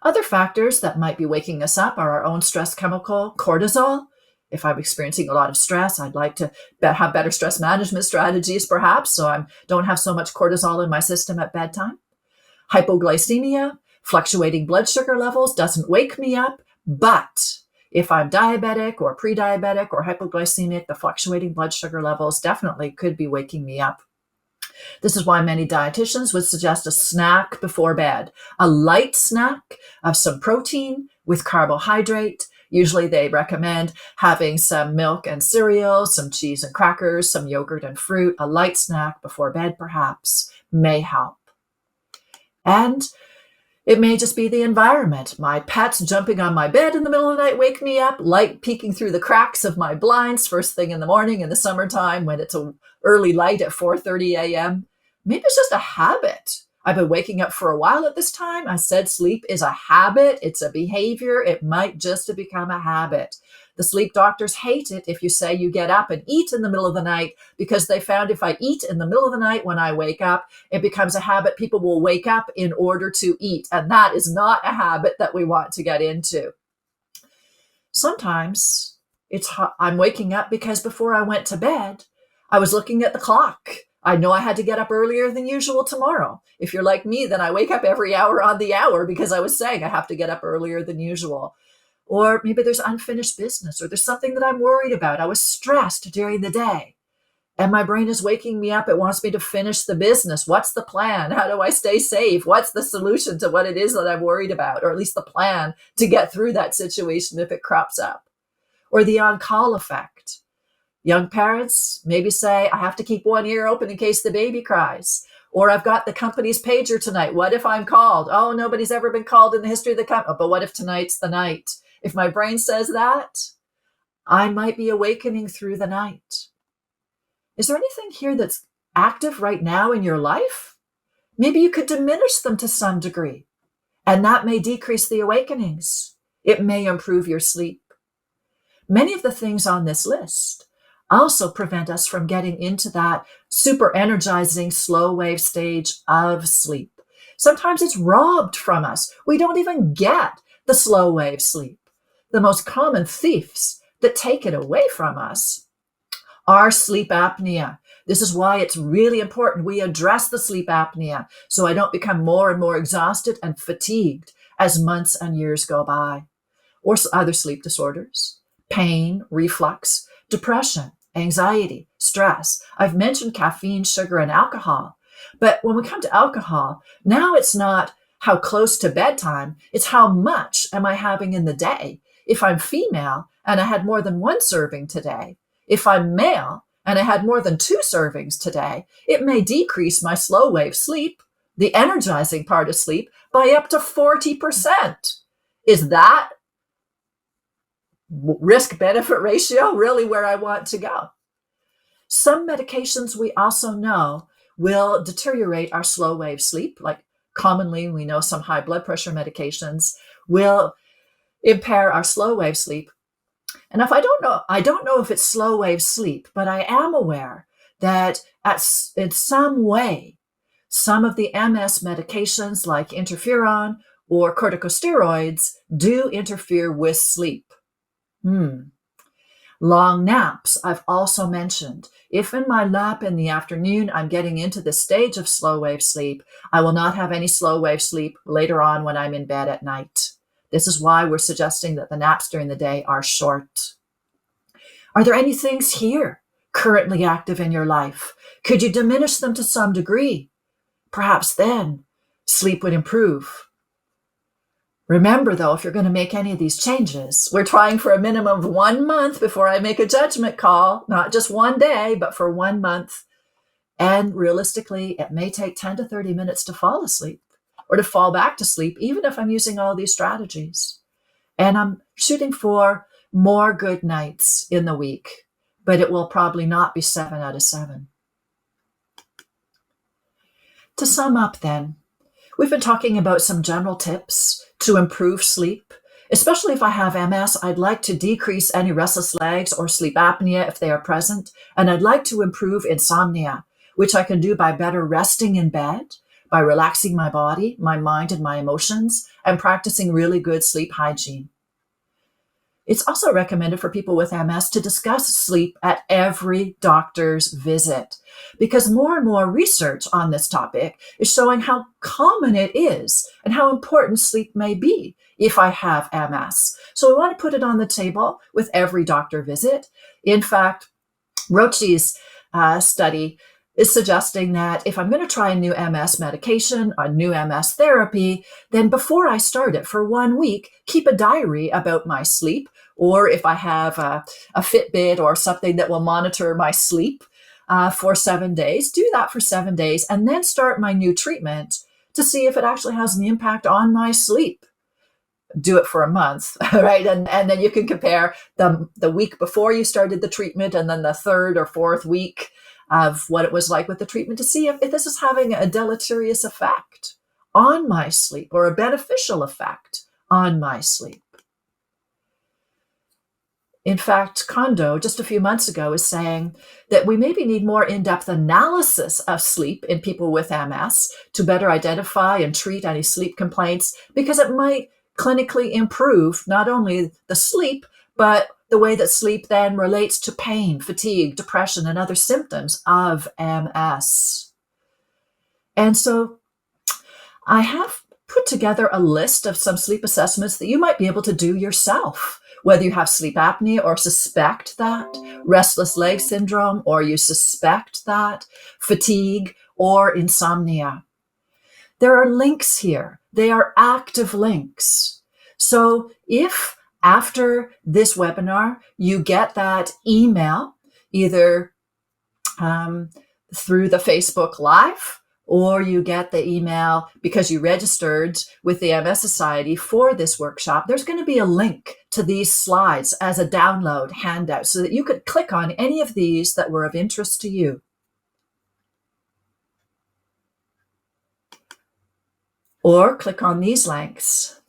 Other factors that might be waking us up are our own stress chemical, cortisol. If I'm experiencing a lot of stress, I'd like to have better stress management strategies, perhaps, so I don't have so much cortisol in my system at bedtime. Hypoglycemia, fluctuating blood sugar levels, doesn't wake me up, but if I'm diabetic or pre-diabetic or hypoglycemic, the fluctuating blood sugar levels definitely could be waking me up. This is why many dietitians would suggest a snack before bed, a light snack of some protein with carbohydrate. Usually they recommend having some milk and cereal, some cheese and crackers, some yogurt and fruit. A light snack before bed perhaps may help. And it may just be the environment. My pets jumping on my bed in the middle of the night wake me up, light peeking through the cracks of my blinds first thing in the morning in the summertime when it's an early light at 4:30 a.m. Maybe it's just a habit. I've been waking up for a while at this time. I said sleep is a habit. It's a behavior. It might just become a habit. The sleep doctors hate it if you say you get up and eat in the middle of the night because they found if I eat in the middle of the night when I wake up, it becomes a habit. People will wake up in order to eat, and that is not a habit that we want to get into. Sometimes I'm waking up because before I went to bed, I was looking at the clock. I know I had to get up earlier than usual tomorrow. If you're like me, then I wake up every hour on the hour because I was saying I have to get up earlier than usual. Or maybe there's unfinished business or there's something that I'm worried about. I was stressed during the day. and my brain is waking me up. It wants me to finish the business. What's the plan? How do I stay safe? What's the solution to what it is that I'm worried about, or at least the plan to get through that situation if it crops up? Or the on-call effect. Young parents maybe say, I have to keep one ear open in case the baby cries. Or I've got the company's pager tonight. What if I'm called? Oh, nobody's ever been called in the history of the company. But what if tonight's the night? If my brain says that, I might be awakening through the night. Is there anything here that's active right now in your life? Maybe you could diminish them to some degree, and that may decrease the awakenings. It may improve your sleep. Many of the things on this list also prevent us from getting into that super energizing slow wave stage of sleep. Sometimes it's robbed from us. We don't even get the slow wave sleep. The most common thieves that take it away from us are sleep apnea. This is why it's really important we address the sleep apnea so I don't become more and more exhausted and fatigued as months and years go by. Or other sleep disorders, pain, reflux, depression, anxiety, stress. I've mentioned caffeine, sugar, and alcohol. But when we come to alcohol, now it's not how close to bedtime, it's how much am I having in the day. If I'm female and I had more than one serving today, if I'm male and I had more than 2 servings today, it may decrease my slow wave sleep, the energizing part of sleep, by up to 40%. Is that risk-benefit ratio really where I want to go? Some medications we also know will deteriorate our slow wave sleep. Like commonly, we know some high blood pressure medications will impair our slow wave sleep. And if I don't know if it's slow wave sleep, but I am aware that in some way, some of the MS medications like interferon or corticosteroids do interfere with sleep. Long naps, I've also mentioned. If in my lap in the afternoon, I'm getting into the stage of slow wave sleep, I will not have any slow wave sleep later on when I'm in bed at night. This is why we're suggesting that the naps during the day are short. Are there any things here currently active in your life? Could you diminish them to some degree? Perhaps then sleep would improve. Remember, though, if you're going to make any of these changes, we're trying for a minimum of 1 month before I make a judgment call, not just one day, but for 1 month. And realistically, it may take 10 to 30 minutes to fall asleep or to fall back to sleep, even if I'm using all these strategies. And I'm shooting for more good nights in the week, but it will probably not be 7 out of 7. To sum up then, we've been talking about some general tips to improve sleep. Especially if I have MS, I'd like to decrease any restless legs or sleep apnea if they are present, and I'd like to improve insomnia, which I can do by better resting in bed, by relaxing my body, my mind, and my emotions, and practicing really good sleep hygiene. It's also recommended for people with MS to discuss sleep at every doctor's visit, because more and more research on this topic is showing how common it is and how important sleep may be if I have MS. So we want to put it on the table with every doctor visit. In fact, Rochi's study is suggesting that if I'm going to try a new MS medication, a new MS therapy, then before I start it for 1 week, keep a diary about my sleep. Or if I have a Fitbit or something that will monitor my sleep for 7 days, do that for 7 days, and then start my new treatment to see if it actually has an impact on my sleep. Do it for a month, right? And then you can compare the week before you started the treatment and then the 3rd or 4th week of what it was like with the treatment to see if this is having a deleterious effect on my sleep or a beneficial effect on my sleep. In fact, Kondo, just a few months ago, is saying that we maybe need more in-depth analysis of sleep in people with MS to better identify and treat any sleep complaints, because it might clinically improve not only the sleep, but the way that sleep then relates to pain, fatigue, depression, and other symptoms of MS. And so I have put together a list of some sleep assessments that you might be able to do yourself whether you have sleep apnea or suspect that, restless leg syndrome, or you suspect that, fatigue, or insomnia. There are links here. They are active links. So if after this webinar you get that email, either through the Facebook Live, or you get the email because you registered with the MS Society for this workshop, there's going to be a link to these slides as a download handout so that you could click on any of these that were of interest to you. Or click on these links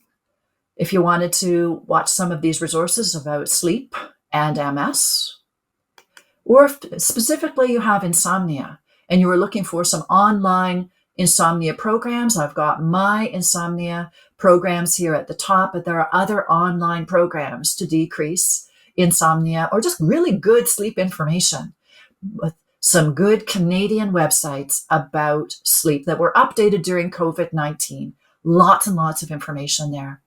if you wanted to watch some of these resources about sleep and MS. Or if specifically you have insomnia and you were looking for some online insomnia programs, I've got my insomnia programs here at the top, but there are other online programs to decrease insomnia or just really good sleep information with some good Canadian websites about sleep that were updated during COVID-19. Lots and lots of information there.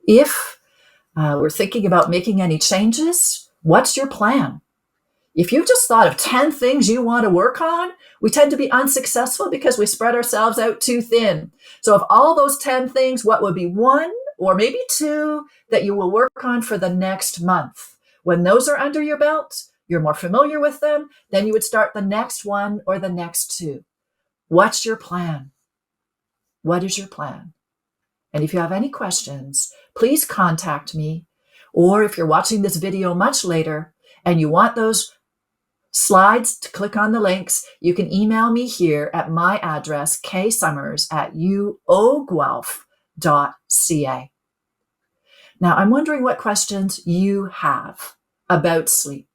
If we're thinking about making any changes, what's your plan? If you've just thought of 10 things you want to work on, we tend to be unsuccessful because we spread ourselves out too thin. So of all those 10 things, what would be one or maybe two that you will work on for the next month? When those are under your belt, you're more familiar with them, then you would start the next one or the next two. What's your plan? What is your plan? And if you have any questions, please contact me. Or if you're watching this video much later and you want those slides to click on the links, you can email me here at my address, ksummers@uoguelph.ca. Now, I'm wondering what questions you have about sleep.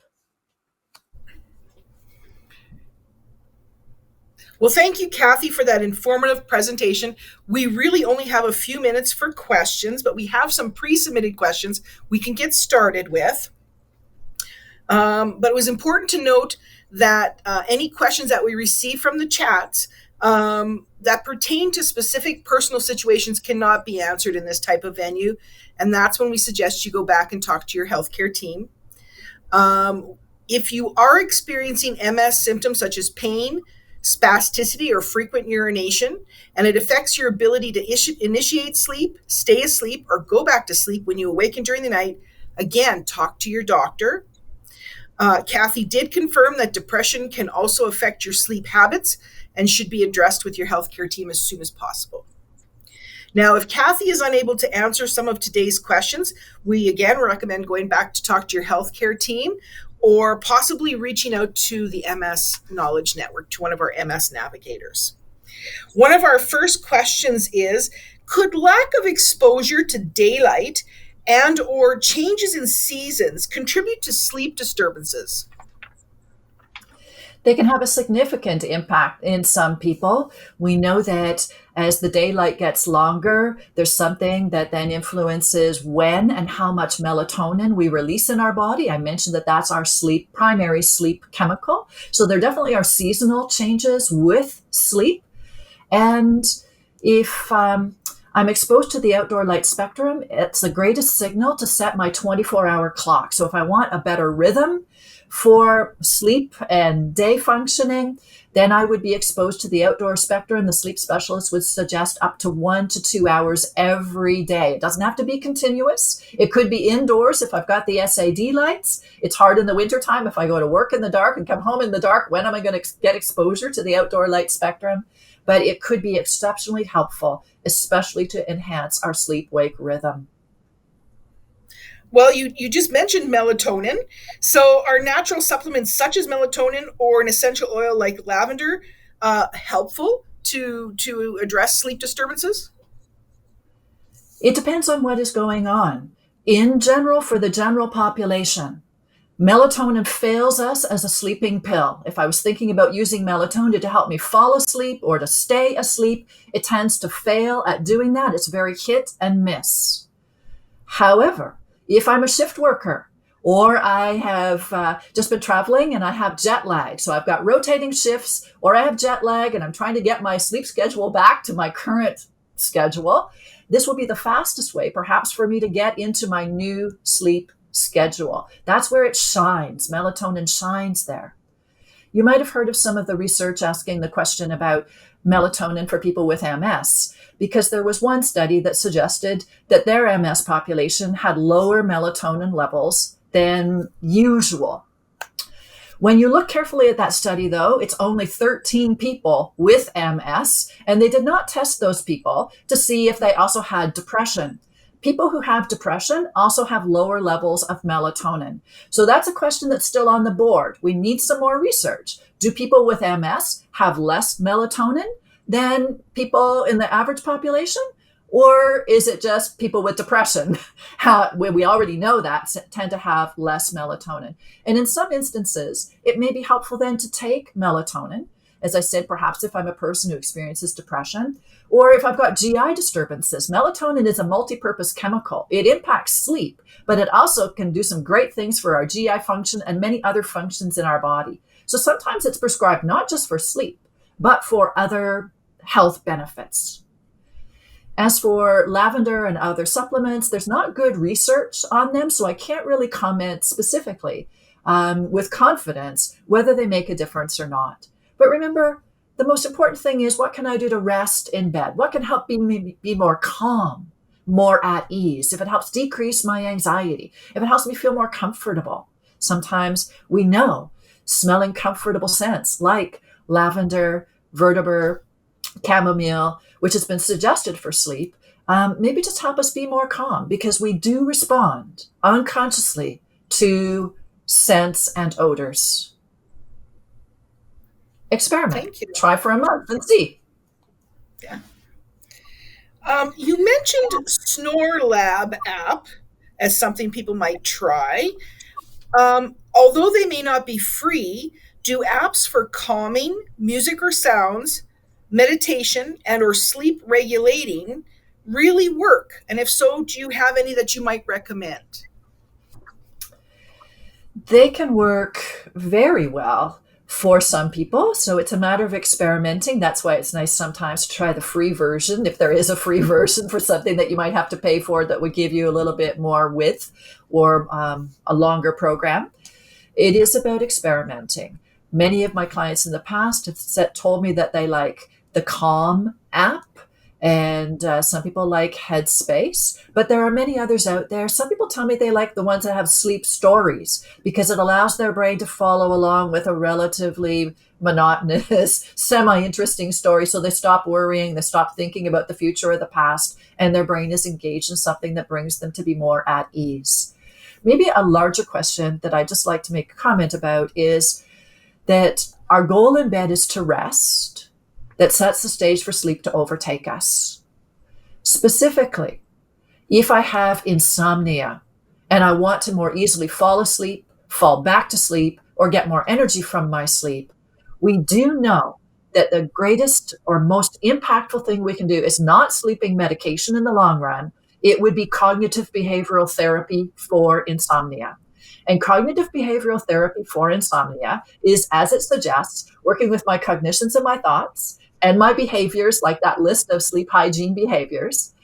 Well, thank you, Kathy, for that informative presentation. We really only have a few minutes for questions, but we have some pre-submitted questions we can get started with. But it was important to note that any questions that we receive from the chats that pertain to specific personal situations cannot be answered in this type of venue. And that's when we suggest you go back and talk to your healthcare team. If you are experiencing MS symptoms such as pain, spasticity, or frequent urination, and it affects your ability to initiate sleep, stay asleep, or go back to sleep when you awaken during the night, again, talk to your doctor. Kathy did confirm that depression can also affect your sleep habits and should be addressed with your healthcare team as soon as possible. Now, if Kathy is unable to answer some of today's questions, we again recommend going back to talk to your healthcare team or possibly reaching out to the MS Knowledge Network, to one of our MS navigators. One of our first questions is, could lack of exposure to daylight and or changes in seasons contribute to sleep disturbances? They can have a significant impact in some people. We know that as the daylight gets longer, there's something that then influences when and how much melatonin we release in our body. I mentioned that that's our primary sleep chemical. So there definitely are seasonal changes with sleep. And if I'm exposed to the outdoor light spectrum, it's the greatest signal to set my 24-hour clock. So if I want a better rhythm for sleep and day functioning, then I would be exposed to the outdoor spectrum. The sleep specialist would suggest up to 1 to 2 hours every day. It doesn't have to be continuous. It could be indoors if I've got the SAD lights. It's hard in the wintertime if I go to work in the dark and come home in the dark. When am I going to get exposure to the outdoor light spectrum? But it could be exceptionally helpful, especially to enhance our sleep-wake rhythm. Well, you just mentioned melatonin. So are natural supplements such as melatonin or an essential oil like lavender helpful to address sleep disturbances? It depends on what is going on. In general, for the general population, melatonin fails us as a sleeping pill. If I was thinking about using melatonin to help me fall asleep or to stay asleep, it tends to fail at doing that. It's very hit and miss. However, if I'm a shift worker or I have just been traveling and I have jet lag, so I've got rotating shifts, or I have jet lag and I'm trying to get my sleep schedule back to my current schedule, this will be the fastest way, perhaps, for me to get into my new sleep schedule. That's where it shines. Melatonin shines there. You might have heard of some of the research asking the question about melatonin for people with MS, because there was one study that suggested that their MS population had lower melatonin levels than usual. When you look carefully at that study, though, it's only 13 people with MS, and they did not test those people to see if they also had depression. People who have depression also have lower levels of melatonin. So that's a question that's still on the board. We need some more research. Do people with MS have less melatonin than people in the average population? Or is it just people with depression, where we already know that, tend to have less melatonin? And in some instances, it may be helpful then to take melatonin. As I said, perhaps if I'm a person who experiences depression, or if I've got GI disturbances. Melatonin is a multi-purpose chemical. It impacts sleep, but it also can do some great things for our GI function and many other functions in our body. So sometimes it's prescribed not just for sleep, but for other health benefits. As for lavender and other supplements, there's not good research on them, so I can't really comment specifically with confidence whether they make a difference or not. But remember, the most important thing is, what can I do to rest in bed? What can help me be more calm, more at ease? If it helps decrease my anxiety, if it helps me feel more comfortable. Sometimes we know smelling comfortable scents like lavender, vetiver, chamomile, which has been suggested for sleep, maybe just help us be more calm, because we do respond unconsciously to scents and odors. Experiment. Thank you. Try for a month and see. Yeah. You mentioned Snore Lab app as something people might try. Although they may not be free, do apps for calming, music or sounds, meditation, and or sleep regulating really work? And if so, do you have any that you might recommend? They can work very well for some people. So it's a matter of experimenting. That's why it's nice sometimes to try the free version, if there is a free version for something that you might have to pay for that would give you a little bit more width or a longer program. It is about experimenting. Many of my clients in the past have told me that they like the Calm app, and some people like Headspace, but there are many others out there. Some people tell me they like the ones that have sleep stories, because it allows their brain to follow along with a relatively monotonous, semi-interesting story. So they stop worrying, they stop thinking about the future or the past, and their brain is engaged in something that brings them to be more at ease. Maybe a larger question that I'd just like to make a comment about is that our goal in bed is to rest. That sets the stage for sleep to overtake us. Specifically, if I have insomnia and I want to more easily fall asleep, fall back to sleep, or get more energy from my sleep, we do know that the greatest or most impactful thing we can do is not sleeping medication in the long run. It would be cognitive behavioral therapy for insomnia. And cognitive behavioral therapy for insomnia is, as it suggests, working with my cognitions and my thoughts and my behaviors, like that list of sleep hygiene behaviors.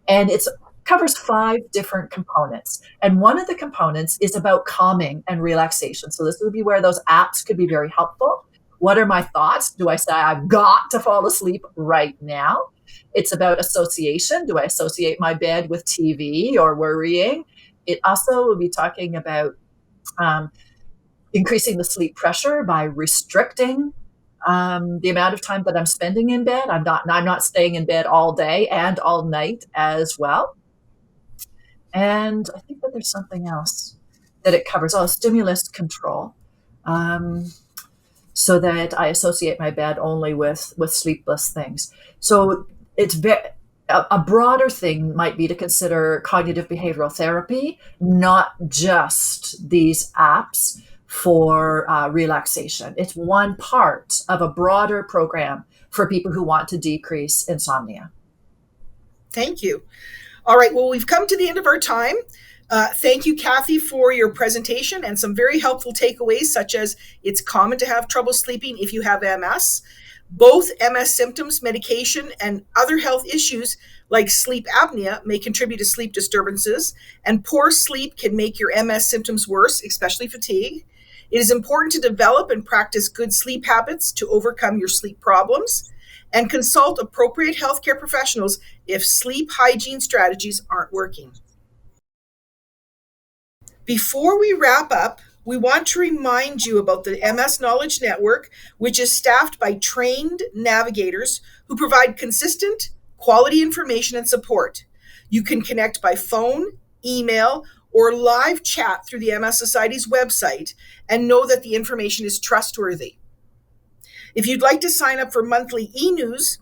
And it covers 5 different components. And one of the components is about calming and relaxation. So this would be where those apps could be very helpful. What are my thoughts? Do I say I've got to fall asleep right now? It's about association. Do I associate my bed with TV or worrying? It also will be talking about increasing the sleep pressure by restricting the amount of time that I'm spending in bed. I'm not staying in bed all day and all night as well. And I think that there's something else that it covers. Stimulus control, so that I associate my bed only with sleepless things. So it's a broader thing might be to consider cognitive behavioral therapy, not just these apps for relaxation. It's one part of a broader program for people who want to decrease insomnia. Thank you. All right, well, we've come to the end of our time. Thank you, Kathy, for your presentation and some very helpful takeaways, such as it's common to have trouble sleeping if you have MS. Both MS symptoms, medication, and other health issues like sleep apnea may contribute to sleep disturbances, and poor sleep can make your MS symptoms worse, especially fatigue. It is important to develop and practice good sleep habits to overcome your sleep problems, and consult appropriate healthcare professionals if sleep hygiene strategies aren't working. Before we wrap up, we want to remind you about the MS Knowledge Network, which is staffed by trained navigators who provide consistent, quality information and support. You can connect by phone, email, or live chat through the MS Society's website and know that the information is trustworthy. If you'd like to sign up for monthly e-news,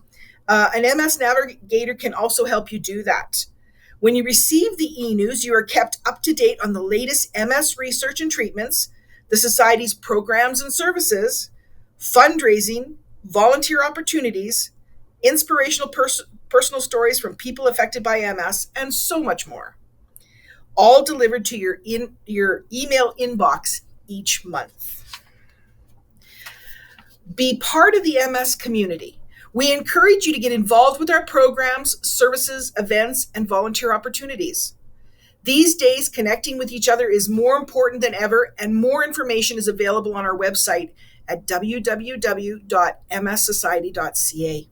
an MS Navigator can also help you do that. When you receive the e-news, you are kept up to date on the latest MS research and treatments, the Society's programs and services, fundraising, volunteer opportunities, inspirational personal stories from people affected by MS, and so much more. All delivered to your email inbox each month. Be part of the MS community. We encourage you to get involved with our programs, services, events, and volunteer opportunities. These days, connecting with each other is more important than ever, and more information is available on our website at www.mssociety.ca.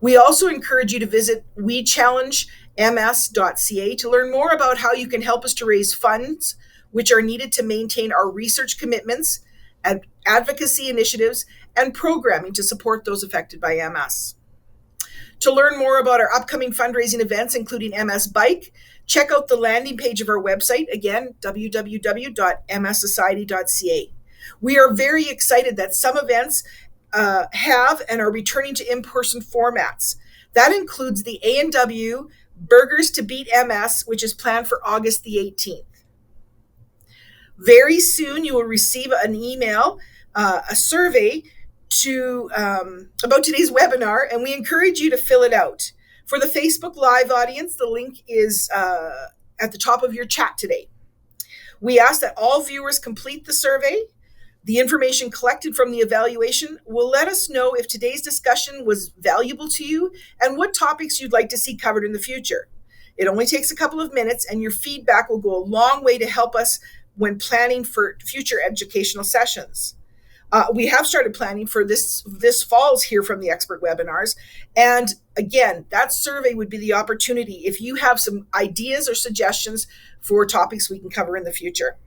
We also encourage you to visit wechallengems.ca to learn more about how you can help us to raise funds which are needed to maintain our research commitments, advocacy initiatives, and programming to support those affected by MS. To learn more about our upcoming fundraising events, including MS Bike, check out the landing page of our website, again, www.mssociety.ca. We are very excited that some events have and are returning to in-person formats. That includes the A&W Burgers to Beat MS, which is planned for August the 18th. Very soon, you will receive an email, a survey about today's webinar, and we encourage you to fill it out. For the Facebook Live audience, the link is at the top of your chat today. We ask that all viewers complete the survey. The information collected from the evaluation will let us know if today's discussion was valuable to you and what topics you'd like to see covered in the future. It only takes a couple of minutes, and your feedback will go a long way to help us when planning for future educational sessions. We have started planning for this fall's Hear from the Expert webinars. And again, that survey would be the opportunity if you have some ideas or suggestions for topics we can cover in the future.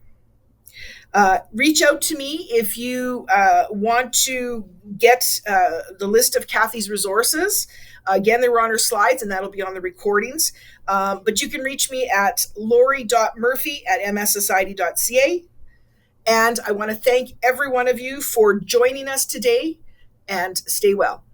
Reach out to me if you want to get the list of Kathy's resources. Again, they were on her slides, and that'll be on the recordings. But you can reach me at lori.murphy@mssociety.ca. And I want to thank every one of you for joining us today, and stay well.